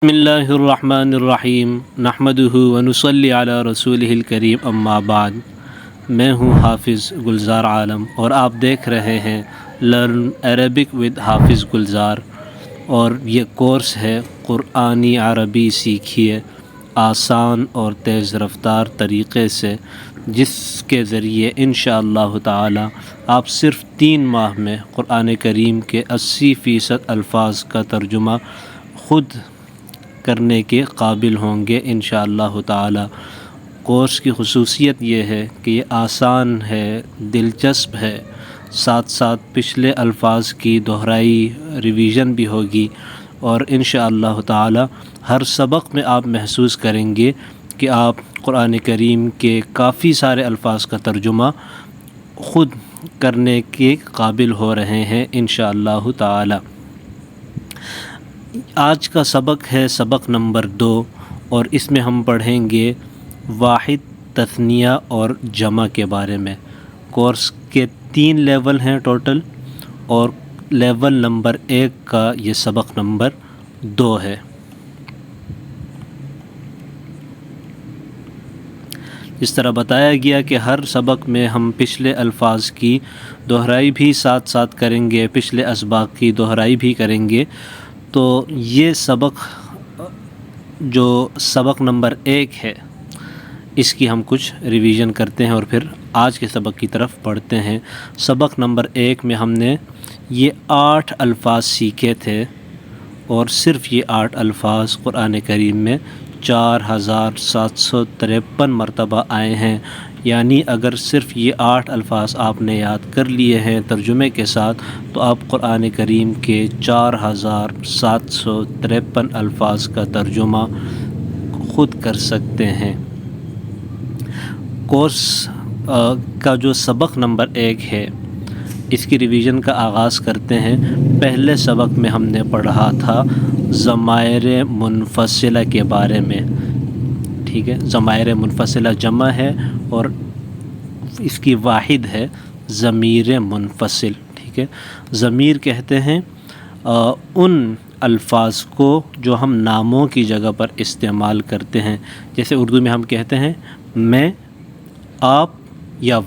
بسم اللہ الرحمن الرحیم نحمدہ ونصلی علی رسولہ الکریم اما بعد۔ میں ہوں حافظ گلزار عالم اور آپ دیکھ رہے ہیں لرن عربک ود حافظ گلزار، اور یہ کورس ہے قرآنی عربی سیکھیے آسان اور تیز رفتار طریقے سے، جس کے ذریعے انشاءاللہ تعالی آپ صرف 3 ماہ میں قرآن کریم کے 80% الفاظ کا ترجمہ خود کرنے کے قابل ہوں گے انشاءاللہ تعالی۔ کورس کی خصوصیت یہ ہے کہ یہ آسان ہے، دلچسپ ہے، ساتھ ساتھ پچھلے الفاظ کی دہرائی ریویژن بھی ہوگی، اور انشاءاللہ تعالی ہر سبق میں آپ محسوس کریں گے کہ آپ قرآن کریم کے کافی سارے الفاظ کا ترجمہ خود کرنے کے قابل ہو رہے ہیں انشاءاللہ تعالی۔ آج کا سبق ہے سبق نمبر 2، اور اس میں ہم پڑھیں گے واحد، تثنیہ اور جمع کے بارے میں۔ کورس کے 3 لیول ہیں ٹوٹل، اور لیول نمبر 1 کا یہ سبق نمبر 2 ہے۔ اس طرح بتایا گیا کہ ہر سبق میں ہم پچھلے الفاظ کی دہرائی بھی ساتھ ساتھ کریں گے، پچھلے اسباق کی دہرائی بھی کریں گے۔ تو یہ سبق جو سبق نمبر 1 ہے، اس کی ہم کچھ ریویژن کرتے ہیں اور پھر آج کے سبق کی طرف بڑھتے ہیں۔ سبق نمبر 1 میں ہم نے یہ 8 الفاظ سیکھے تھے، اور صرف یہ 8 الفاظ قرآن کریم میں 4753 مرتبہ آئے ہیں۔ یعنی اگر صرف یہ 8 الفاظ آپ نے یاد کر لیے ہیں ترجمے کے ساتھ، تو آپ قرآن کریم کے 4753 الفاظ کا ترجمہ خود کر سکتے ہیں۔ کورس کا جو سبق نمبر 1 ہے، اس کی ریویژن کا آغاز کرتے ہیں۔ پہلے سبق میں ہم نے پڑھا تھا ضمائر منفصلہ کے بارے میں، ٹھیک ہے۔ ضمائر منفصلہ جمع ہے، اور اس کی واحد ہے ضمیر منفصل، ٹھیک ہے۔ ضمیر کہتے ہیں ان الفاظ کو جو ہم ناموں کی جگہ پر استعمال کرتے ہیں، جیسے اردو میں ہم کہتے ہیں میں، آپ یا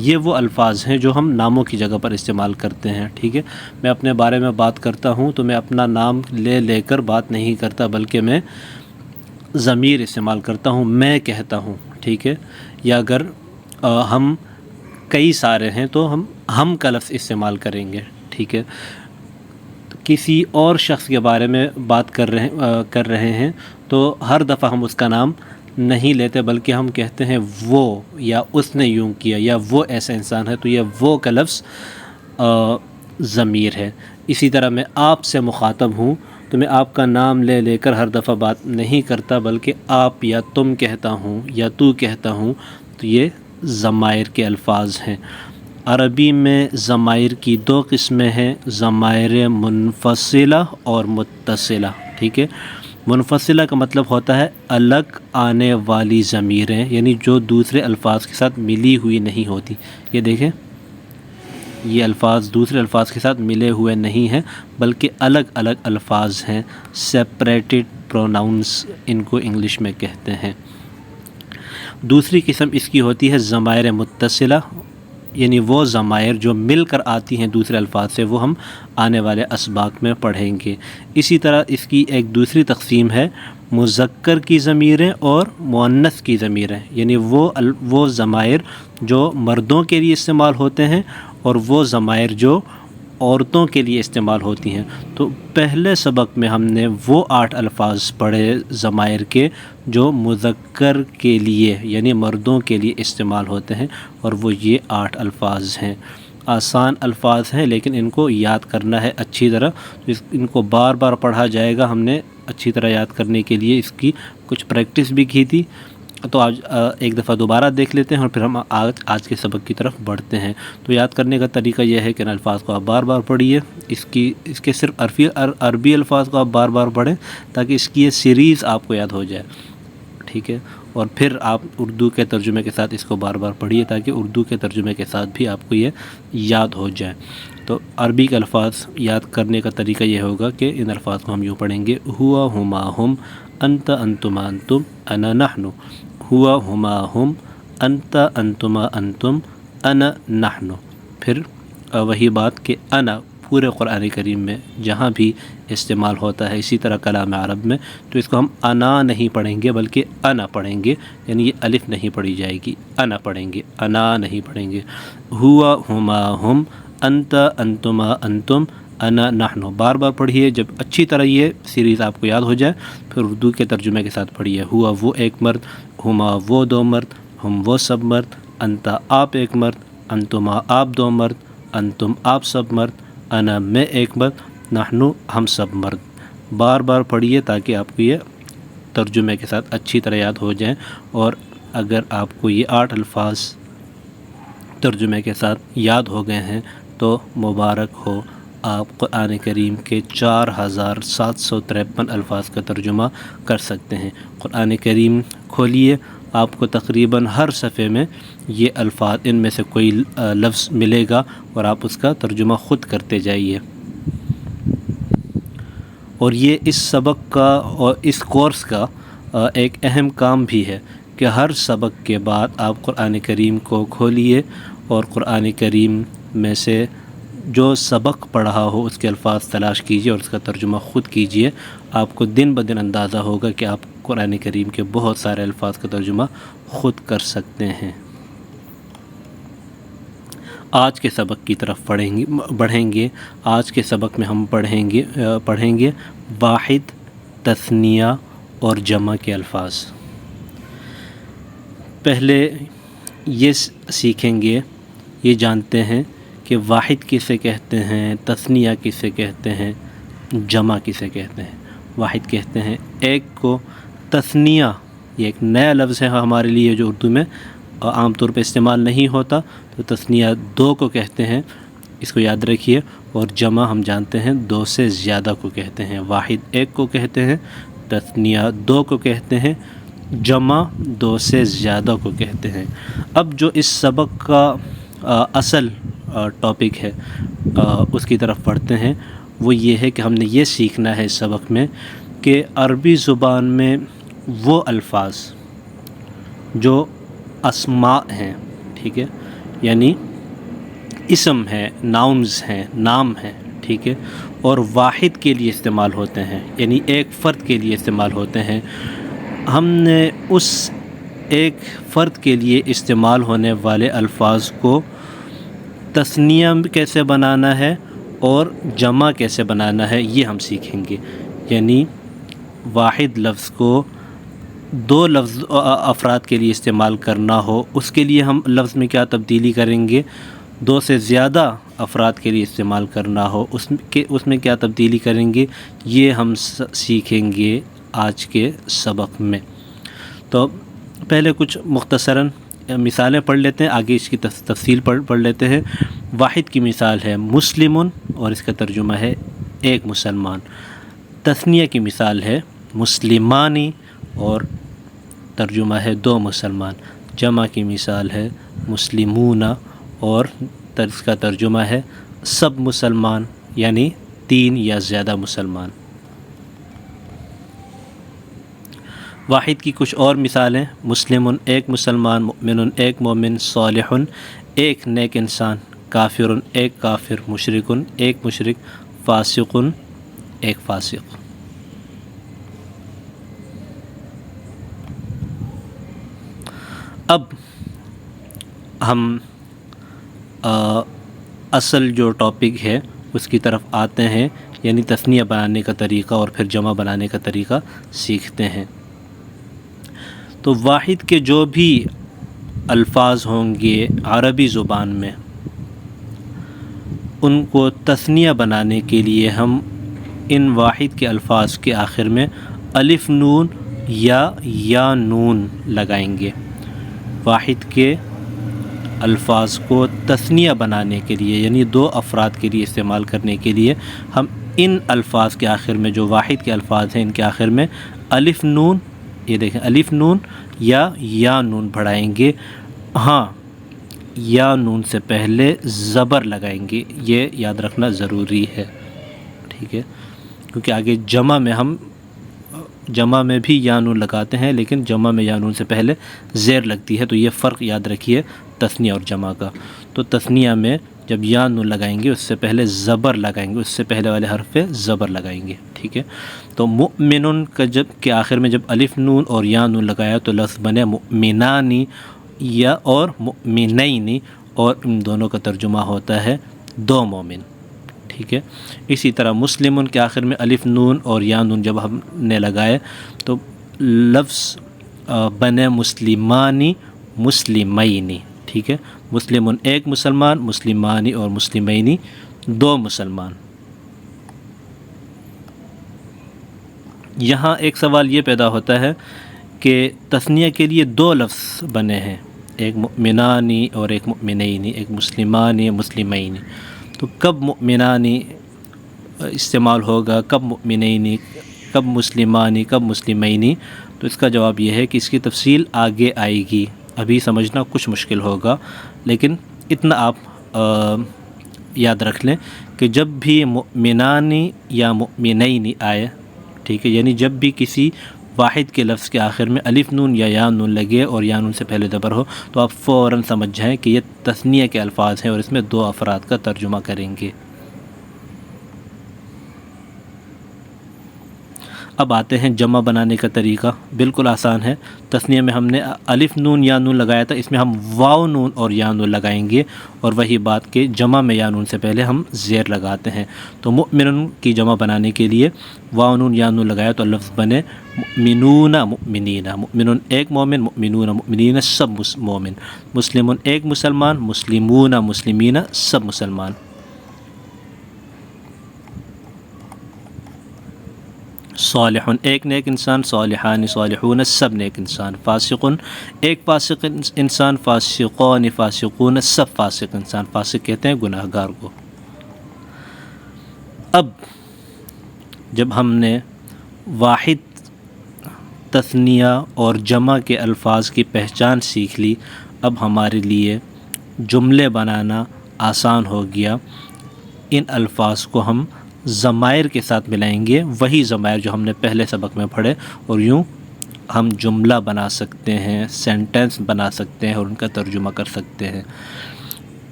یہ وہ الفاظ ہیں جو ہم ناموں کی جگہ پر استعمال کرتے ہیں، ٹھیک ہے۔ میں اپنے بارے میں بات کرتا ہوں تو میں اپنا نام لے کر بات نہیں کرتا، بلکہ میں ضمیر استعمال کرتا ہوں، میں کہتا ہوں، ٹھیک ہے۔ یا اگر ہم کئی سارے ہیں تو ہم کا لفظ استعمال کریں گے، ٹھیک ہے۔ کسی اور شخص کے بارے میں بات کر رہے ہیں تو ہر دفعہ ہم اس کا نام نہیں لیتے، بلکہ ہم کہتے ہیں وہ، یا اس نے یوں کیا، یا وہ ایسا انسان ہے، تو یہ وہ کا لفظ ضمیر ہے۔ اسی طرح میں آپ سے مخاطب ہوں تو میں آپ کا نام لے کر ہر دفعہ بات نہیں کرتا، بلکہ آپ یا تم کہتا ہوں یا تو کہتا ہوں، تو یہ ضمائر کے الفاظ ہیں۔ عربی میں ضمائر کی 2 قسمیں ہیں، ضمائر منفصلہ اور متصلہ، ٹھیک ہے۔ منفصلہ کا مطلب ہوتا ہے الگ آنے والی ضمیریں، یعنی جو دوسرے الفاظ کے ساتھ ملی ہوئی نہیں ہوتی۔ یہ دیکھیں، یہ الفاظ دوسرے الفاظ کے ساتھ ملے ہوئے نہیں ہیں، بلکہ الگ الگ الفاظ ہیں، سیپریٹڈ پروناؤنس ان کو انگلش میں کہتے ہیں۔ دوسری قسم اس کی ہوتی ہے ضمائر متصلہ، یعنی وہ ضمائر جو مل کر آتی ہیں دوسرے الفاظ سے، وہ ہم آنے والے اسباق میں پڑھیں گے۔ اسی طرح اس کی ایک دوسری تقسیم ہے مذکر کی ضمیریں اور مؤنث کی ضمیریں، یعنی وہ ضمائر جو مردوں کے لیے استعمال ہوتے ہیں، اور وہ ضمائر جو عورتوں کے لیے استعمال ہوتی ہیں۔ تو پہلے سبق میں ہم نے وہ 8 الفاظ پڑھے ضمائر کے جو مذکر کے لیے، یعنی مردوں کے لیے استعمال ہوتے ہیں، اور وہ یہ 8 الفاظ ہیں۔ آسان الفاظ ہیں، لیکن ان کو یاد کرنا ہے اچھی طرح، ان کو بار بار پڑھا جائے گا۔ ہم نے اچھی طرح یاد کرنے کے لیے اس کی کچھ پریکٹس بھی کی تھی، تو آج ایک دفعہ دوبارہ دیکھ لیتے ہیں، اور پھر ہم آج کے سبق کی طرف بڑھتے ہیں۔ تو یاد کرنے کا طریقہ یہ ہے کہ ان الفاظ کو آپ بار بار پڑھیے، اس کے صرف عربی الفاظ کو آپ بار بار پڑھیں، تاکہ اس کی یہ سیریز آپ کو یاد ہو جائے، ٹھیک ہے۔ اور پھر آپ اردو کے ترجمے کے ساتھ اس کو بار بار پڑھیے، تاکہ اردو کے ترجمے کے ساتھ بھی آپ کو یہ یاد ہو جائے۔ تو عربی کے الفاظ یاد کرنے کا طریقہ یہ ہوگا کہ ان الفاظ کو ہم یوں پڑھیں گے، ہوا ہما ہم، انت انتما انتم، انا نحن، ہوا ہما ہم، انت انتما انتم، انا نحن۔ پھر وہی بات کہ انا پورے قرآن کریم میں جہاں بھی استعمال ہوتا ہے اسی طرح کلام عرب میں، تو اس کو ہم انا نہیں پڑھیں گے بلکہ انا پڑھیں گے، یعنی یہ الف نہیں پڑھی جائے گی، انا پڑھیں گے، انا نہیں پڑھیں گے۔ ہوا ہما ہم، انت انتما انتم، انا نحن، بار بار پڑھیے، جب اچھی طرح یہ سیریز آپ کو یاد ہو جائے پھر اردو کے ترجمے کے ساتھ پڑھیے۔ ہوا وہ ایک مرد، ہما وہ دو مرد، ہم وہ سب مرد، انت آپ ایک مرد، انتما آپ دو مرد، انتم آپ سب مرد، انا میں ایک مرد، نحن ہم سب مرد۔ بار بار پڑھیے تاکہ آپ کو یہ ترجمے کے ساتھ اچھی طرح یاد ہو جائیں، اور اگر آپ کو یہ 8 الفاظ ترجمے کے ساتھ یاد ہو گئے ہیں تو مبارک ہو، آپ قرآن کریم کے 4753 الفاظ کا ترجمہ کر سکتے ہیں۔ قرآن کریم کھولیے، آپ کو تقریباً ہر صفحے میں یہ الفاظ، ان میں سے کوئی لفظ ملے گا اور آپ اس کا ترجمہ خود کرتے جائیے۔ اور یہ اس سبق کا اور اس کورس کا ایک اہم کام بھی ہے کہ ہر سبق کے بعد آپ قرآن کریم کو کھولیے اور قرآن کریم میں سے جو سبق پڑھا ہو اس کے الفاظ تلاش کیجیے اور اس کا ترجمہ خود کیجیے۔ آپ کو دن بدن اندازہ ہوگا کہ آپ قرآن کریم کے بہت سارے الفاظ کا ترجمہ خود کر سکتے ہیں۔ آج کے سبق کی طرف بڑھیں گے۔ آج کے سبق میں ہم پڑھیں گے واحد، تثنیہ اور جمع کے الفاظ۔ پہلے یہ سیکھیں گے، یہ جانتے ہیں کہ واحد کسے کہتے ہیں، تثنیہ کسے کہتے ہیں، جمع کسے کہتے ہیں۔ واحد کہتے ہیں ایک کو، تثنیہ یہ ایک نیا لفظ ہے ہمارے لیے جو اردو میں عام طور پہ استعمال نہیں ہوتا، تو تثنیہ 2 کو کہتے ہیں، اس کو یاد رکھیے۔ اور جمع ہم جانتے ہیں 2 سے زیادہ کو کہتے ہیں۔ واحد 1 کو کہتے ہیں، تثنیہ 2 کو کہتے ہیں، جمع 2 سے زیادہ کو کہتے ہیں۔ اب جو اس سبق کا اصل ٹاپک ہے اس کی طرف پڑھتے ہیں، وہ یہ ہے کہ ہم نے یہ سیکھنا ہے اس سبق میں کہ عربی زبان میں وہ الفاظ جو اسماء ہیں، ٹھیک ہے، یعنی اسم ہے، ناؤنز ہیں، نام ہیں، ٹھیک ہے، اور واحد کے لیے استعمال ہوتے ہیں، یعنی ایک فرد کے لیے استعمال ہوتے ہیں۔ ہم نے اس ایک فرد کے لیے استعمال ہونے والے الفاظ کو تثنیہ کیسے بنانا ہے اور جمع کیسے بنانا ہے یہ ہم سیکھیں گے۔ یعنی واحد لفظ کو 2 لفظ افراد کے لیے استعمال کرنا ہو، اس کے لیے ہم لفظ میں کیا تبدیلی کریں گے، 2 سے زیادہ افراد کے لیے استعمال کرنا ہو اس میں کیا تبدیلی کریں گے، یہ ہم سیکھیں گے آج کے سبق میں۔ تو پہلے کچھ مختصراً مثالیں پڑھ لیتے ہیں، آگے اس کی تفصیل پڑھ لیتے ہیں۔ واحد کی مثال ہے مسلمٌ، اور اس کا ترجمہ ہے ایک مسلمان۔ تثنیہ کی مثال ہے مسلمانی، اور ترجمہ ہے 2 مسلمان۔ جمع کی مثال ہے مسلمون، اور اس کا ترجمہ ہے سب مسلمان، یعنی 3 یا زیادہ مسلمان۔ واحد کی کچھ اور مثالیں، مسلمٌ ایک مسلمان، مؤمنٌ ایک مومن، صالحٌ ایک نیک انسان، کافرٌ ایک کافر، مشرکٌ ایک مشرک، فاسقٌ ایک فاسق۔ اب ہم اصل جو ٹاپک ہے اس کی طرف آتے ہیں، یعنی تثنیہ بنانے کا طریقہ اور پھر جمع بنانے کا طریقہ سیکھتے ہیں۔ تو واحد کے جو بھی الفاظ ہوں گے عربی زبان میں، ان کو تثنیہ بنانے کے لیے ہم ان واحد کے الفاظ کے آخر میں الف نون یا نون لگائیں گے۔ واحد کے الفاظ کو تثنیہ بنانے کے لیے، یعنی 2 افراد کے لیے استعمال کرنے کے لیے، ہم ان الفاظ کے آخر میں جو واحد کے الفاظ ہیں ان کے آخر میں الف نون، یہ دیکھیں الف نون یا نون بڑھائیں گے۔ ہاں، یا نون سے پہلے زبر لگائیں گے، یہ یاد رکھنا ضروری ہے، ٹھیک ہے، کیونکہ آگے جمع میں بھی یا نون لگاتے ہیں، لیکن جمع میں یا نون سے پہلے زیر لگتی ہے، تو یہ فرق یاد رکھیے تثنیہ اور جمع کا۔ تو تثنیہ میں جب یا نون لگائیں گے اس سے پہلے زبر لگائیں گے، اس سے پہلے والے حرف پہ زبر لگائیں گے، ٹھیک ہے۔ تو مؤمن کا جب کہ آخر میں جب الف نون اور یا نون لگایا تو لفظ بنے مؤمنانی یا اور مؤمنین، اور ان دونوں کا ترجمہ ہوتا ہے دو مومن، ٹھیک ہے۔ اسی طرح مسلمن کے آخر میں الف نون اور یا نون جب ہم نے لگائے تو لفظ بنے مسلمانی مسلمینی، ٹھیک ہے۔ مسلمن ایک مسلمان، مسلمانی اور مسلمینی دو مسلمان۔ یہاں ایک سوال یہ پیدا ہوتا ہے کہ تثنیہ کے لیے دو لفظ بنے ہیں، ایک مؤمنانی اور ایک مؤمنینی، ایک مسلمانی مسلمینی، تو کب مؤمنانی استعمال ہوگا، کب مؤمنینی، کب مسلمانی، کب مسلمینی؟ تو اس کا جواب یہ ہے کہ اس کی تفصیل آگے آئے گی، ابھی سمجھنا کچھ مشکل ہوگا، لیکن اتنا آپ یاد رکھ لیں کہ جب بھی مؤمنانی یا مؤمنینی آئے، ٹھیک ہے، یعنی جب بھی کسی واحد کے لفظ کے آخر میں الف نون یا یا نون لگے اور یا نون سے پہلے زبر ہو تو آپ فوراً سمجھ جائیں کہ یہ تثنیہ کے الفاظ ہیں اور اس میں دو افراد کا ترجمہ کریں گے۔ اب آتے ہیں جمع بنانے کا طریقہ، بالکل آسان ہے۔ تثنیہ میں ہم نے الف نون یا نون لگایا تھا، اس میں ہم واو نون اور یا نون لگائیں گے، اور وہی بات کہ جمع میں یا نون سے پہلے ہم زیر لگاتے ہیں۔ تو مؤمن کی جمع بنانے کے لیے واو نون یا نون لگایا تو لفظ بنے مؤمنون مؤمنین، مؤمن ایک مومن، مؤمنون مؤمنین سب مومن، مسلم ایک مسلمان، مسلمون مسلمین سب مسلمان۔ صالح ایک نیک انسان، صالحان صالحون سب نیک انسان، فاسق ایک فاسق انسان، فاسقون فاسقون سب فاسق انسان، فاسق کہتے ہیں گناہ گار کو۔ اب جب ہم نے واحد تثنیہ اور جمع کے الفاظ کی پہچان سیکھ لی، اب ہمارے لیے جملے بنانا آسان ہو گیا۔ ان الفاظ کو ہم ضمائر کے ساتھ ملائیں گے، وہی ضمائر جو ہم نے پہلے سبق میں پڑھے، اور یوں ہم جملہ بنا سکتے ہیں، سینٹنس بنا سکتے ہیں اور ان کا ترجمہ کر سکتے ہیں۔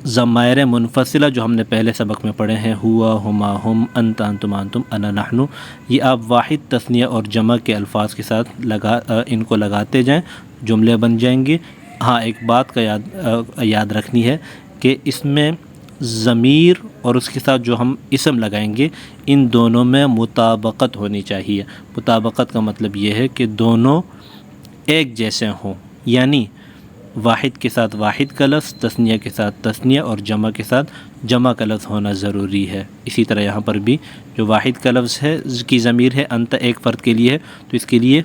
ضمائر منفصلہ جو ہم نے پہلے سبق میں پڑھے ہیں، ہوا، ہما، ہم، انت، انتم، انتم، انا، نحن، یہ آپ واحد تثنیہ اور جمع کے الفاظ کے ساتھ ان کو لگاتے جائیں، جملے بن جائیں گے۔ ہاں، ایک بات کا یاد رکھنی ہے کہ اس میں ضمیر اور اس کے ساتھ جو ہم اسم لگائیں گے ان دونوں میں مطابقت ہونی چاہیے۔ مطابقت کا مطلب یہ ہے کہ دونوں ایک جیسے ہوں، یعنی واحد کے ساتھ واحد کا لفظ، تثنیہ کے ساتھ تثنیہ اور جمع کے ساتھ جمع کا لفظ ہونا ضروری ہے۔ اسی طرح یہاں پر بھی جو واحد کا لفظ ہے کی ضمیر ہے، انت ایک فرد کے لیے ہے تو اس کے لیے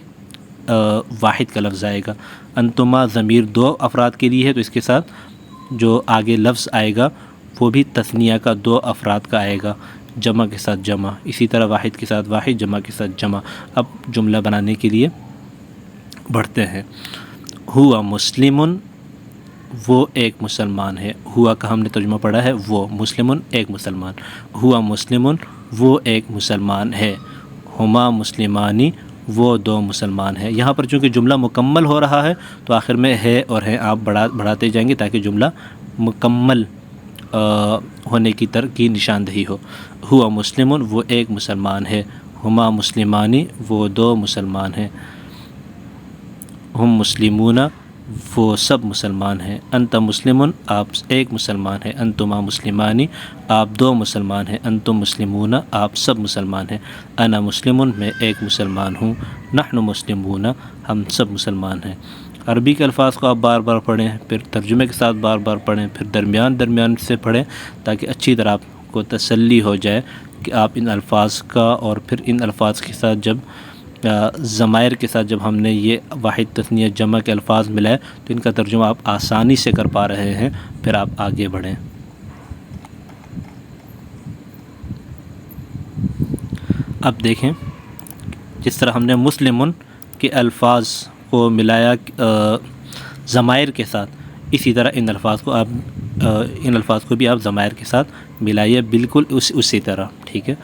واحد کا لفظ آئے گا۔ انتما ضمیر دو افراد کے لیے ہے تو اس کے ساتھ جو آگے لفظ آئے گا وہ بھی تثنیہ کا دو افراد کا آئے گا، جمع کے ساتھ جمع، اسی طرح واحد کے ساتھ واحد، جمع کے ساتھ جمع۔ اب جملہ بنانے کے لیے بڑھتے ہیں۔ ہوا مسلمن، وہ ایک مسلمان ہے، ہوا کا ہم نے ترجمہ پڑھا ہے وہ، مسلمن ایک مسلمان، ہوا مسلمن وہ ایک مسلمان ہے، ہما مسلمانی وہ دو مسلمان ہیں۔ یہاں پر چونکہ جملہ مکمل ہو رہا ہے تو آخر میں ہے اور ہیں آپ بڑھاتے جائیں گے تاکہ جملہ مکمل ہونے کی نشاندہی ہو۔ ہوا مسلمن وہ ایک مسلمان ہے، ہما مسلمانی وہ دو مسلمان ہیں، ہم مسلمون وہ سب مسلمان ہیں، انت مسلمن آپ ایک مسلمان ہیں، انتما مسلمانی آپ دو مسلمان ہیں، انتم مسلمون آپ سب مسلمان ہیں، انا مسلمن میں ایک مسلمان ہوں، نحن مسلمون ہم سب مسلمان ہیں۔ عربی کے الفاظ کو آپ بار بار پڑھیں، پھر ترجمے کے ساتھ بار بار پڑھیں، پھر درمیان سے پڑھیں تاکہ اچھی طرح آپ کو تسلی ہو جائے کہ آپ ان الفاظ کا، اور پھر ان الفاظ کے ساتھ جب ضمائر کے ساتھ جب ہم نے یہ واحد تثنیہ جمع کے الفاظ ملائے تو ان کا ترجمہ آپ آسانی سے کر پا رہے ہیں۔ پھر آپ آگے بڑھیں۔ اب دیکھیں جس طرح ہم نے مسلمن کے الفاظ کو ملایا ضمائر کے ساتھ، اسی طرح ان الفاظ کو بھی آپ ضمائر کے ساتھ ملائیے بالکل اسی طرح، ٹھیک ہے.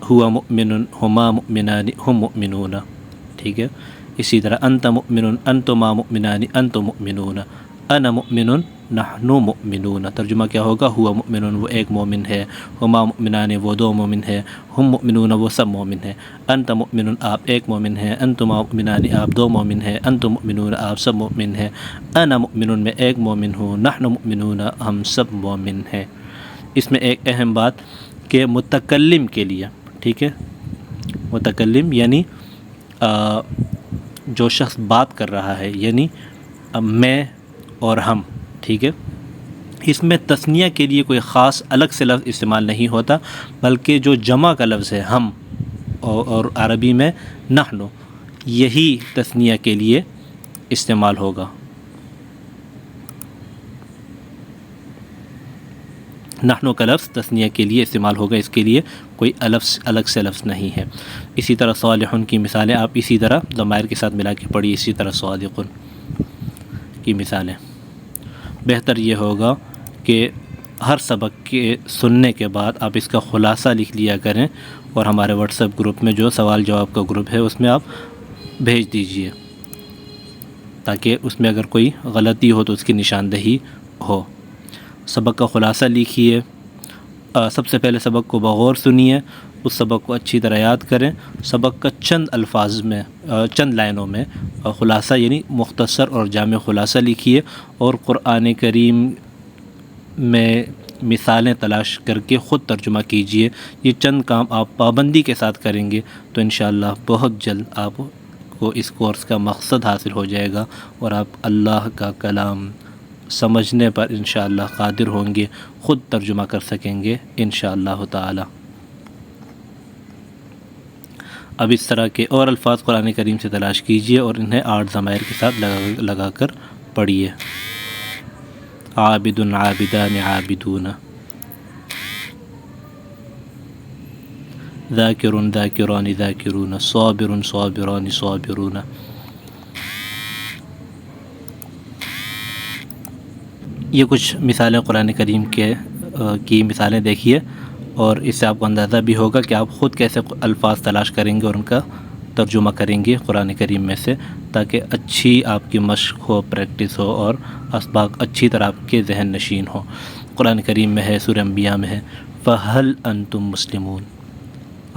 ہوا مؤمن، ہما مؤمنان، ہم مؤمنون، ٹھیک ہے. اسی طرح انت مؤمن، انتما مؤمنان، انتم مؤمنون، انا مؤمن، نحن مؤمنون. ترجمہ کیا ہوگا؟ ہوا مؤمن وہ ایک مومن ہے، ہما مؤمنان وہ دو مومن ہے، ہم مؤمنون وہ سب مومن ہیں، انت مؤمن آپ ایک مومن ہیں، انتما مؤمنان آپ دو مومن ہیں، انتم مؤمنون آپ سب مومن ہیں، انا مؤمن میں ایک مومن ہوں، نحن مؤمنون ہم سب مومن ہیں. اس میں ایک اہم بات کہ متکلم کے لیے، ٹھیک ہے، متکلم یعنی جو شخص بات کر رہا ہے، یعنی میں اور ہم، ٹھیک ہے. اس میں تثنیہ کے لیے کوئی خاص الگ سے لفظ استعمال نہیں ہوتا، بلکہ جو جمع کا لفظ ہے ہم اور عربی میں نحن، یہی تثنیہ کے لیے استعمال ہوگا. نحن کا لفظ تثنیہ کے لیے استعمال ہوگا، اس کے لیے کوئی الگ سے لفظ نہیں ہے. اسی طرح صالحون کی مثالیں آپ اسی طرح ضمائر کے ساتھ ملا کے پڑھی. اسی طرح صادقون کی مثالیں. بہتر یہ ہوگا کہ ہر سبق کے سننے کے بعد آپ اس کا خلاصہ لکھ لیا کریں اور ہمارے واٹس ایپ گروپ میں جو سوال جواب کا گروپ ہے اس میں آپ بھیج دیجئے، تاکہ اس میں اگر کوئی غلطی ہو تو اس کی نشاندہی ہو. سبق کا خلاصہ لکھیے. سب سے پہلے سبق کو بغور سنیے، اس سبق کو اچھی طرح یاد کریں. سبق کا چند الفاظ میں، چند لائنوں میں خلاصہ یعنی مختصر اور جامع خلاصہ لکھیے، اور قرآن کریم میں مثالیں تلاش کر کے خود ترجمہ کیجئے. یہ چند کام آپ پابندی کے ساتھ کریں گے تو انشاءاللہ بہت جلد آپ کو اس کورس کا مقصد حاصل ہو جائے گا اور آپ اللہ کا کلام سمجھنے پر انشاءاللہ قادر ہوں گے، خود ترجمہ کر سکیں گے انشاءاللہ تعالی. اب اس طرح کے اور الفاظ قرآن کریم سے تلاش کیجئے اور انہیں 8 ضمائر کے ساتھ لگا کر پڑھیے. عابد عابدان عابدون، ذاکر ذاکران ذاکرون، صابر صابران صابرون. یہ کچھ مثالیں قرآن کریم کی مثالیں دیکھیے، اور اس سے آپ کو اندازہ بھی ہوگا کہ آپ خود کیسے الفاظ تلاش کریں گے اور ان کا ترجمہ کریں گے قرآن کریم میں سے، تاکہ اچھی آپ کی مشق ہو، پریکٹس ہو، اور اسباق اچھی طرح آپ کے ذہن نشین ہو. قرآن کریم میں ہے، سورہ انبیاء میں ہے، فَهَلْ أَنْتُمْ مُسْلِمُونَ.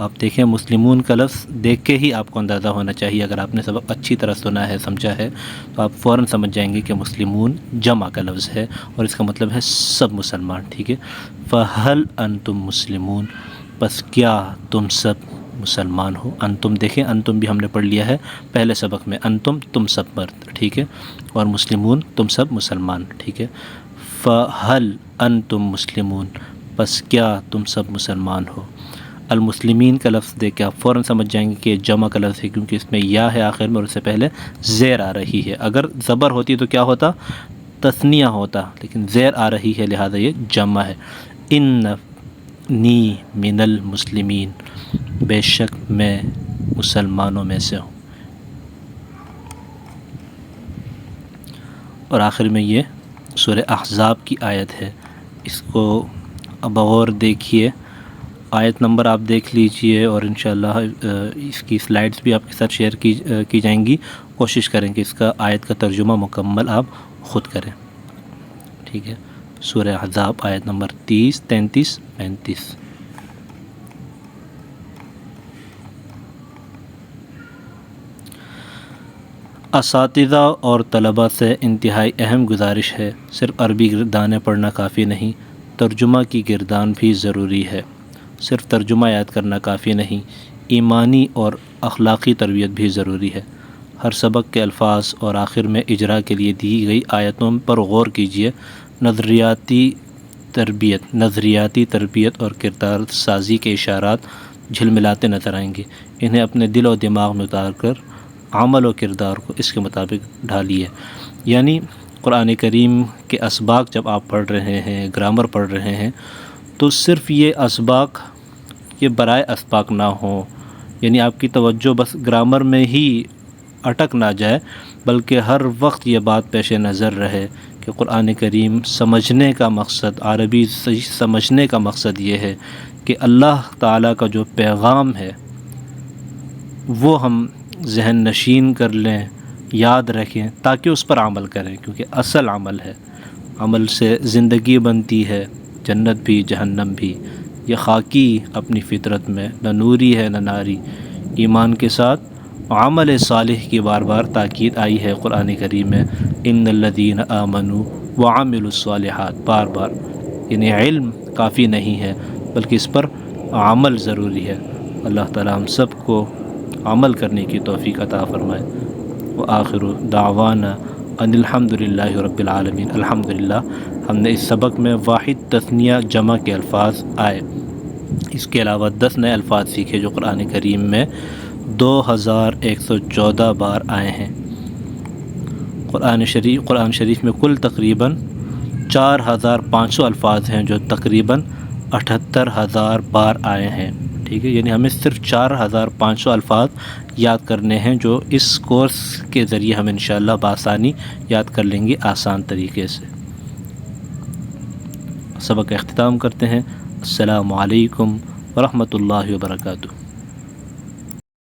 آپ دیکھیں مسلمون کا لفظ دیکھ کے ہی آپ کو اندازہ ہونا چاہیے. اگر آپ نے سبق اچھی طرح سنا ہے، سمجھا ہے، تو آپ فوراً سمجھ جائیں گے کہ مسلمون جمع کا لفظ ہے اور اس کا مطلب ہے سب مسلمان، ٹھیک ہے. فَهَلْ أَنْتُمْ مُسْلِمُونَ، بس کیا تم سب مسلمان ہو. انتم دیکھیں، انتم بھی ہم نے پڑھ لیا ہے پہلے سبق میں، انتم تم سب مرد، ٹھیک ہے، اور مسلمون تم سب مسلمان، ٹھیک ہے. فَهَلْ أَنْتُمْ مُسْلِمُونَ، بس کیا تم سب مسلمان ہو. المسلمین کا لفظ دیکھ کے آپ فوراً سمجھ جائیں گے کہ یہ جمع کا لفظ ہے، کیونکہ اس میں یا ہے آخر میں اور اس سے پہلے زیر آ رہی ہے. اگر زبر ہوتی تو کیا ہوتا؟ تثنیہ ہوتا، لیکن زیر آ رہی ہے لہذا یہ جمع ہے. انی من المسلمین، بے شک میں مسلمانوں میں سے ہوں. اور آخر میں یہ سورہ احزاب کی آیت ہے، اس کو بغور دیکھیے. آیت نمبر آپ دیکھ لیجئے اور انشاءاللہ اس کی سلائڈز بھی آپ کے ساتھ شیئر کی جائیں گی. کوشش کریں کہ اس کا آیت کا ترجمہ مکمل آپ خود کریں، ٹھیک ہے. سورہ احزاب آیت نمبر 30، 33، 35. اساتذہ اور طلباء سے انتہائی اہم گزارش ہے، صرف عربی گردانیں پڑھنا کافی نہیں، ترجمہ کی گردان بھی ضروری ہے. صرف ترجمہ یاد کرنا کافی نہیں، ایمانی اور اخلاقی تربیت بھی ضروری ہے. ہر سبق کے الفاظ اور آخر میں اجرا کے لیے دی گئی آیتوں پر غور کیجیے. نظریاتی تربیت اور کردار سازی کے اشارات جھلملاتے نظر آئیں گے. انہیں اپنے دل و دماغ میں اتار کر عمل و کردار کو اس کے مطابق ڈھالیے. یعنی قرآن کریم کے اسباق جب آپ پڑھ رہے ہیں، گرامر پڑھ رہے ہیں، تو صرف یہ اسباق یہ برائے اسباق نہ ہوں، یعنی آپ کی توجہ بس گرامر میں ہی اٹک نہ جائے، بلکہ ہر وقت یہ بات پیش نظر رہے کہ قرآن کریم سمجھنے کا مقصد، عربی سمجھنے کا مقصد یہ ہے کہ اللہ تعالیٰ کا جو پیغام ہے وہ ہم ذہن نشین کر لیں، یاد رکھیں، تاکہ اس پر عمل کریں، کیونکہ اصل عمل ہے، عمل سے زندگی بنتی ہے، جنت بھی جہنم بھی۔ یہ خاکی اپنی فطرت میں نہ نوری ہے نہ ناری، ایمان کے ساتھ عمل صالح کی بار بار تاکید آئی ہے قرآن کریم میں، ان الذین آمنوا وعملوا الصالحات، بار بار۔ یعنی علم کافی نہیں ہے بلکہ اس پر عمل ضروری ہے۔ اللہ تعالی ہم سب کو عمل کرنے کی توفیق عطا فرمائے۔ وآخر دعوانا ان الحمد للہ رب العالمین۔ الحمدللہ ہم نے اس سبق میں واحد، تثنیہ، جمع کے الفاظ آئے، اس کے علاوہ 10 نئے الفاظ سیکھے جو قرآن کریم میں 2114 بار آئے ہیں۔ قرآن شریف میں کل تقریباً 4500 الفاظ ہیں جو تقریباً 78000 بار آئے ہیں، ٹھیک ہے۔ یعنی ہمیں صرف 4500 الفاظ یاد کرنے ہیں جو اس کورس کے ذریعے ہم انشاءاللہ بآسانی یاد کر لیں گے، آسان طریقے سے۔ سبق کا اختتام کرتے ہیں۔ السلام علیکم ورحمۃ اللہ وبرکاتہ۔